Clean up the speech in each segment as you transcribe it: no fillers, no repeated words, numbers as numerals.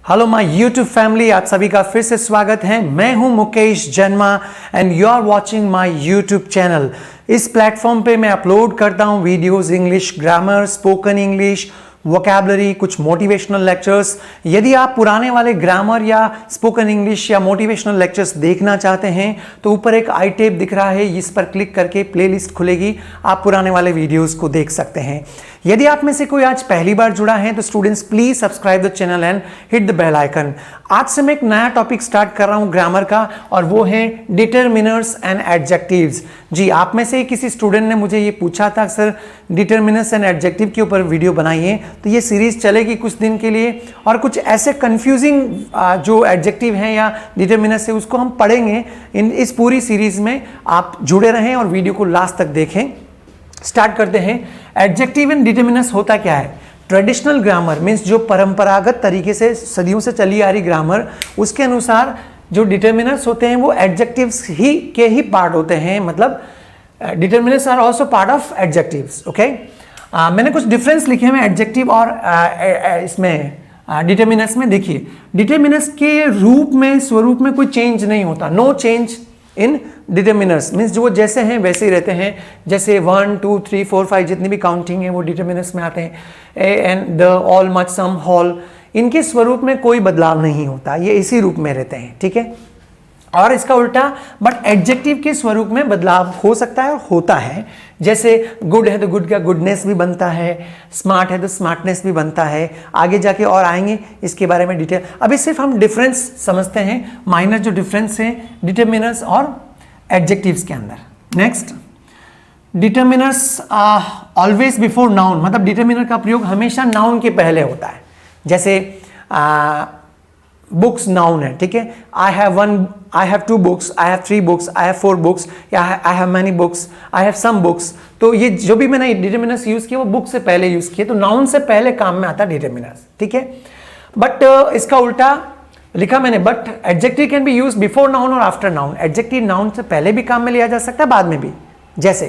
Hello my YouTube family, आप सभी का फिर से स्वागत है। मैं हूं Mukesh Janma and you are watching my YouTube channel. इस प्लेटफॉर्म पे मैं अपलोड करता हूं videos, English grammar, spoken English, vocabulary, कुछ मोटिवेशनल लेक्चर्स। यदि आप पुराने वाले ग्रामर या स्पोकन इंग्लिश या मोटिवेशनल लेक्चर्स देखना चाहते हैं तो ऊपर एक आई टैब दिख रहा है, इस पर क्लिक करके प्लेलिस्ट खुलेगी, आप पुराने वाले वीडियोस को देख सकते हैं। यदि आप में से कोई आज पहली बार जुड़ा है तो students please subscribe the channel and hit the bell icon. आज से मैं एक नया टॉपिक स्टार्ट कर रहा हूं ग्रामर का, और वो है डिटरमिनर्स एंड एडजेक्टिव्स। जी, आप में से किसी स्टूडेंट ने मुझे ये पूछा था, सर डिटरमिनर्स एंड एडजेक्टिव के ऊपर वीडियो बनाइए, तो ये सीरीज चलेगी कुछ दिन के लिए, और कुछ ऐसे कंफ्यूजिंग जो एडजेक्टिव हैं या डिटरमिनर्स है उसको हम पढ़ेंगे इस पूरी सीरीज में। आप जुड़े रहें और वीडियो को लास्ट तक देखें। स्टार्ट करते हैं। एडजेक्टिव एंड डिटरमिनर्स होता क्या है? ट्रेडिशनल ग्रामर मीन्स जो परंपरागत तरीके से सदियों से चली आ रही ग्रामर, उसके अनुसार जो डिटरमिनर्स होते हैं वो एडजेक्टिव्स ही के ही पार्ट होते हैं। मतलब determiners are also part of adjectives. Okay, मैंने कुछ डिफरेंस लिखे हैं एडजेक्टिव और इसमें डिटरमिनर्स में। देखिए, डिटरमिनर्स के रूप में, स्वरूप में कोई चेंज नहीं होता। No change in determiners means जो जैसे हैं वैसे ही रहते हैं। जैसे 1 2 3 4 5 जितनी भी काउंटिंग है वो डिटरमिनर्स में आते हैं। A and the, all, much, some, whole, इनके स्वरूप में कोई बदलाव नहीं होता, ये इसी रूप में रहते हैं। ठीक है, और इसका उल्टा बट एडजेक्टिव के स्वरूप में बदलाव हो सकता है और होता है। जैसे गुड है तो गुड का गुडनेस भी बनता है, स्मार्ट है तो स्मार्टनेस भी बनता है। आगे जाके और आएंगे इसके बारे में डिटेल। अभी सिर्फ हम डिफरेंस समझते हैं, माइनर जो डिफरेंस है डिटरमिनर्स और एडजेक्टिव्स के अंदर। Next, determiners always before noun, मतलब डिटरमिनर का प्रयोग हमेशा नाउन के पहले होता है। जैसे बुक्स नाउन है, ठीक है। I have 2 books, I have 3 books, I have 4 books, या I have many books, I have some books. तो ये जो भी मैंने डिटरमिनर्स यूज किए वो बुक से पहले यूज किए, तो नाउन से पहले काम में आता डिटरमिनर्स। ठीक है, बट इसका उल्टा लिखा मैंने, but adjective can be use before noun और आफ्टर नाउन। एडजेक्टिव नाउन से पहले भी काम में लिया जा सकता है, बाद में भी। जैसे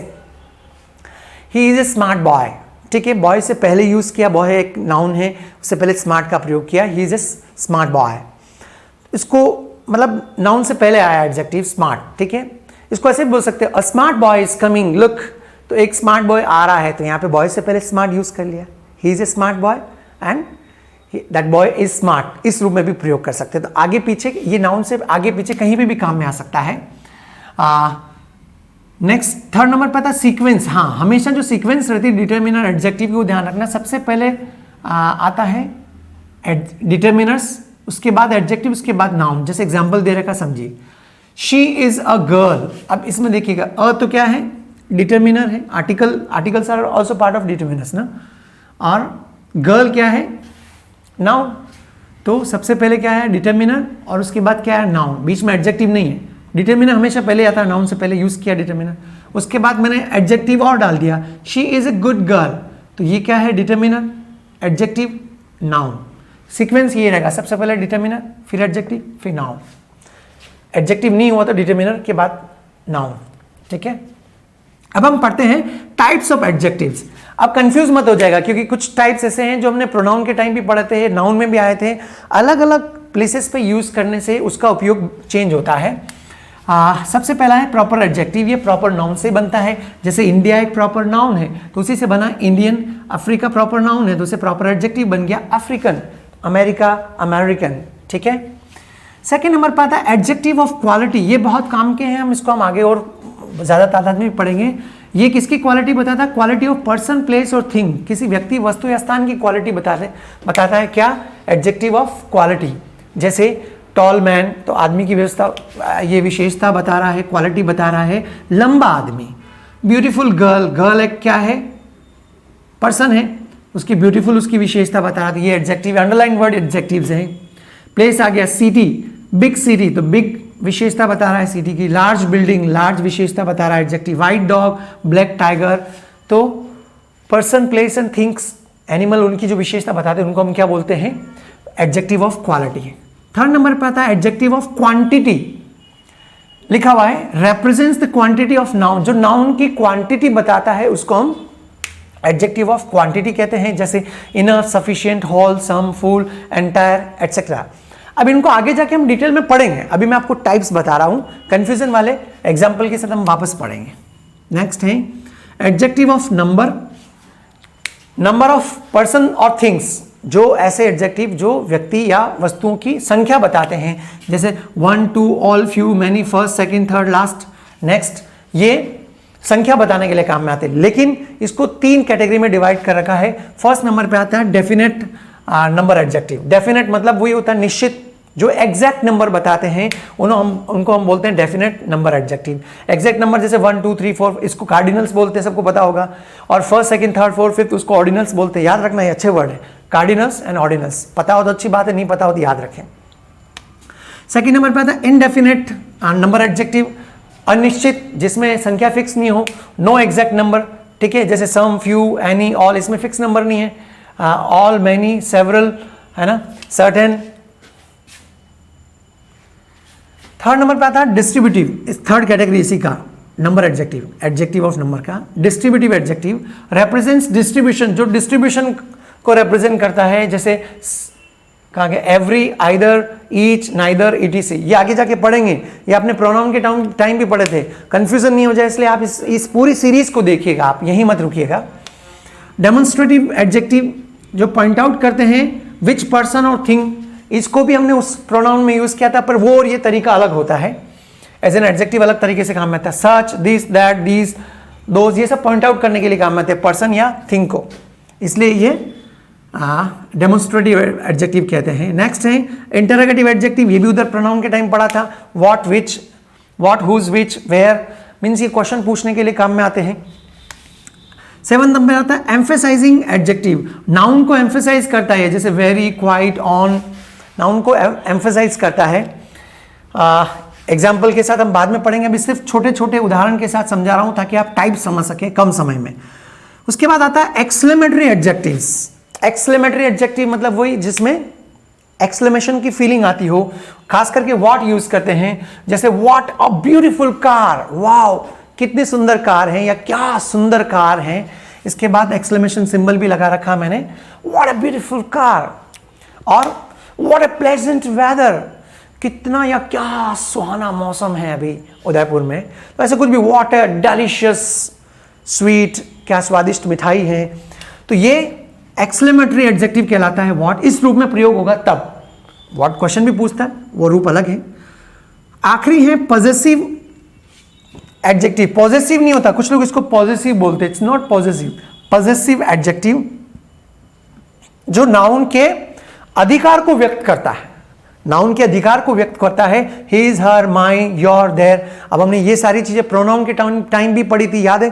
he is a smart boy, ठीक है, बॉय से पहले यूज किया, बॉय एक नाउन है, उससे पहले स्मार्ट का प्रयोग किया, he is a smart boy. इसको मतलब नाउन से पहले आया एडजेक्टिव स्मार्ट। ठीक है, इसको ऐसे बोल सकते हैं, a smart boy is coming, look, तो एक स्मार्ट बॉय आ रहा है, तो यहाँ पे बॉय से पहले स्मार्ट यूज कर लिया, he is a smart boy and that boy is smart. इस रूप में भी प्रयोग कर सकते हैं। तो आगे पीछे, ये नाउन से आगे पीछे कहीं भी काम में आ सकता है। नेक्स्ट, थर्ड नंबर पर था सीक्वेंस। हाँ, हमेशा जो सीक्वेंस रहती है डिटरमिनर एडजेक्टिव को ध्यान रखना, सबसे पहले आता है डिटरमिनर्स, उसके बाद एडजेक्टिव, उसके बाद नाउन। जैसे एग्जांपल दे रखा, समझिए, शी इज अ गर्ल। अब इसमें देखिएगा, अ तो क्या है? डिटरमिनर है, articles are also part of determiners ना। और गर्ल क्या है? नाउन। तो सबसे पहले क्या है? डिटरमिनर, और उसके बाद क्या है? नाउन। बीच में एडजेक्टिव नहीं है। डिटरमिनर हमेशा पहले आता है, नाउन से पहले यूज किया डिटरमिनर, उसके बाद मैंने एडजेक्टिव और डाल दिया, she is a good girl, तो ये क्या है? Determiner, adjective, noun. सीक्वेंस ये रहेगा, सबसे पहले डिटरमिनर, फिर एडजेक्टिव, फिर नाउन। एडजेक्टिव नहीं हुआ तो डिटरमिनर के बाद नाउन। ठीक है, अब हम पढ़ते हैं टाइप्स ऑफ एडजेक्टिव्स। अब कंफ्यूज मत हो जाएगा, क्योंकि कुछ टाइप्स ऐसे हैं जो हमने प्रोनाउन के टाइम भी पढ़े थे, नाउन में भी आए थे। अलग अलग प्लेसेस पे यूज करने से उसका उपयोग चेंज होता है। सबसे पहला है प्रॉपर एडजेक्टिव, ये प्रॉपर नाउन से बनता है। जैसे इंडिया एक प्रॉपर नाउन है तो उसी से बना इंडियन। अफ्रीका प्रॉपर नाउन है तो उसे प्रॉपर एडजेक्टिव बन गया अफ्रीकन। America, American. ठीक है, सेकेंड नंबर पर आता है एडजेक्टिव ऑफ क्वालिटी। ये बहुत काम के हैं, इसको हम आगे और ज्यादा तादाद में पढ़ेंगे। ये किसकी क्वालिटी बताता है? क्वालिटी ऑफ पर्सन, प्लेस और थिंग। किसी व्यक्ति, वस्तु या स्थान की क्वालिटी बताता है क्या? Adjective of quality. जैसे टॉल मैन, तो आदमी की व्यवस्था, ये विशेषता बता रहा है, क्वालिटी बता रहा है। लंबा आदमी। ब्यूटीफुल गर्ल, गर्ल एक क्या है? पर्सन है, उसकी ब्यूटीफुल, उसकी विशेषता बता रहा है, ये एडजेक्टिव। अंडरलाइन वर्ड एडजेक्टिव्स हैं। प्लेस आ गया, सिटी, बिग सिटी, तो बिग विशेषता बता रहा है सिटी की। लार्ज बिल्डिंग, लार्ज विशेषता बता रहा है adjective. White dog, black tiger, तो person, place and things, animal, उनकी जो विशेषता बताते हैं उनको हम क्या बोलते हैं? Adjective of quality. Third number पर आता है एडजेक्टिव ऑफ क्वांटिटी। लिखा हुआ है, represents the quantity of noun. जो नाउन की क्वांटिटी बताता है उसको हम एडजेक्टिव ऑफ क्वांटिटी कहते हैं, जैसे इनफ, सफिशिएंट, होल, सम, फुल, एंटायर, एटसेट्रा। अब इनको आगे जाके हम डिटेल में पढ़ेंगे, अभी मैं आपको टाइप्स बता रहा हूं, कंफ्यूजन वाले एग्जाम्पल के साथ हम वापस पढ़ेंगे। नेक्स्ट है adjective of number, number of person और थिंग्स, जो ऐसे एडजेक्टिव जो व्यक्ति या वस्तुओं की संख्या बताते हैं, जैसे 1, 2, all, few, many, first, second, third, last, next, ये संख्या बताने के लिए काम में आते हैं। लेकिन इसको 3 कैटेगरी में डिवाइड कर रखा है। फर्स्ट नंबर पे आता है डेफिनेट नंबर एडजेक्टिव। डेफिनेट मतलब वही होता है निश्चित, जो एग्जैक्ट नंबर बताते हैं उनको हम बोलते हैं definite number adjective. Exact number जैसे 1, 2, 3, 4 इसको कार्डिनल्स बोलते हैं, सबको पता होगा। और first, second, third, fourth, fifth उसको ऑर्डिनल्स बोलते हैं। याद रखना, ये अच्छे वर्ड है, कार्डिनल्स एंड ऑर्डिनल्स। पता हो तो अच्छी बात है, नहीं पता हो तो याद रखें। सेकंड नंबर पे आता है इनडेफिनेट नंबर एडजेक्टिव, अनिश्चित, जिसमें संख्या फिक्स नहीं हो, नो एग्जैक्ट नंबर, ठीक है, जैसे सम, फ्यू, एनी, ऑल, इसमें फिक्स नंबर नहीं है, ऑल, मैनी, सेवरल, है ना, सर्टेन। थर्ड नंबर पे आता है डिस्ट्रीब्यूटिव, इस थर्ड कैटेगरी इसी का number adjective, adjective of number का डिस्ट्रीब्यूटिव एडजेक्टिव रिप्रेजेंट्स डिस्ट्रीब्यूशन, जो डिस्ट्रीब्यूशन को रिप्रेजेंट करता है, जैसे कहा गया every, either, each, neither, etc. ये आगे जाके पढ़ेंगे, ये आपने प्रोनाउन के टाइम भी पढ़े थे, कंफ्यूजन नहीं हो जाए इसलिए आप इस पूरी सीरीज को देखिएगा, आप यहीं मत रुकिएगा। डेमोन्स्ट्रेटिव एडजेक्टिव जो पॉइंट आउट करते हैं विच पर्सन और थिंग, इसको भी हमने उस प्रोनाउन में यूज किया था, पर वो और ये तरीका अलग होता है। एज एन एडजेक्टिव अलग तरीके से काम में आता है। सच, दिस, दैट, दीज, दोज, ये सब पॉइंट आउट करने के लिए काम में आते हैं पर्सन या थिंग को, इसलिए ये डेमोन्स्ट्रेटिव एडजेक्टिव कहते हैं। नेक्स्ट है इंटरोगेटिव एडजेक्टिव, ये भी उधर प्रोनाउन के टाइम पढ़ा था। What, which, what, whose, which, where, means ये क्वेश्चन पूछने के लिए काम में आते हैं। 7 नंबर आता है एम्फेसाइजिंग एडजेक्टिव, नाउन को एम्फेसाइज करता है, जैसे वेरी, क्वाइट, ऑन, नाउन को एम्फेसाइज करता है। एग्जाम्पल के साथ हम बाद में पढ़ेंगे, अभी सिर्फ छोटे छोटे उदाहरण के साथ समझा रहा हूं ताकि आप टाइप समझ सके कम समय में। उसके बाद आता है एक्सक्लेमेटरी एडजेक्टिव्स। एक्सक्लेमेटरी एडजेक्टिव मतलब वही जिसमें एक्सक्लेमेशन की फीलिंग आती हो, खास करके व्हाट यूज करते हैं, जैसे what a beautiful car, wow कितनी सुंदर कार है, या क्या सुंदर कार है। इसके बाद एक्सक्लेमेशन सिंबल भी लगा रखा मैंने, व्हाट अ ब्यूटीफुल कार, और व्हाट अ प्लेजेंट वेदर, कितना या क्या सुहाना मौसम है अभी उदयपुर में। तो ऐसे कुछ भी, व्हाट अ डेलिशियस स्वीट, क्या स्वादिष्ट मिठाई है। तो ये एक्सक्लेमेटरी एडजेक्टिव कहलाता है। व्हाट इस रूप में प्रयोग होगा तब, व्हाट क्वेश्चन भी पूछता है, वो रूप अलग है। आखिरी है पॉजेसिव एडजेक्टिव। पॉजेसिव नहीं होता, कुछ लोग इसको पॉजेसिव बोलते हैं, it's not possessive. Possessive adjective जो नाउन के अधिकार को व्यक्त करता है, नाउन के अधिकार को व्यक्त करता है, his, her, my, your, their. अब हमने ये सारी चीजें प्रोनाउन के टाइम भी पढ़ी थी, याद है।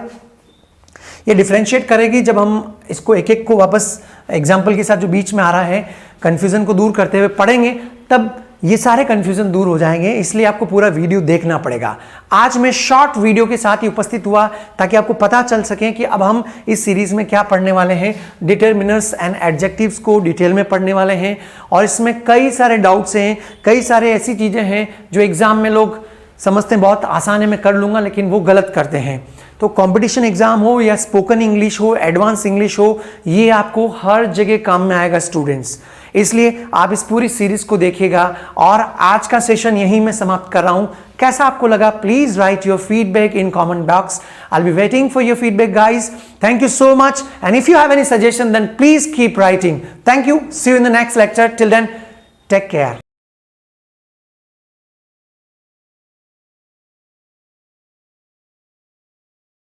ये डिफरेंशिएट करेगी जब हम इसको एक एक को वापस एग्जाम्पल के साथ जो बीच में आ रहा है कंफ्यूजन को दूर करते हुए पढ़ेंगे, तब ये सारे कंफ्यूजन दूर हो जाएंगे। इसलिए आपको पूरा वीडियो देखना पड़ेगा। आज मैं शॉर्ट वीडियो के साथ ही उपस्थित हुआ ताकि आपको पता चल सके कि अब हम इस सीरीज में क्या पढ़ने वाले हैं। डिटरमिनर्स एंड एडजेक्टिव्स को डिटेल में पढ़ने वाले हैं, और इसमें कई सारे डाउट्स हैं, कई सारे ऐसी चीजें हैं जो एग्जाम में लोग समझते हैं बहुत आसान है, मैं कर लूंगा, लेकिन वो गलत करते हैं। तो कंपटीशन एग्जाम हो या स्पोकन इंग्लिश हो, एडवांस इंग्लिश हो, ये आपको हर जगह काम में आएगा स्टूडेंट्स। इसलिए आप इस पूरी सीरीज को देखिएगा। और आज का सेशन यहीं मैं समाप्त कर रहा हूं। कैसा आपको लगा, please write your feedback in comment box. I will be waiting for your feedback guys. Thank you so much, and if you have any suggestion then please keep writing. Thank you, see you in the next lecture. Till then, take care.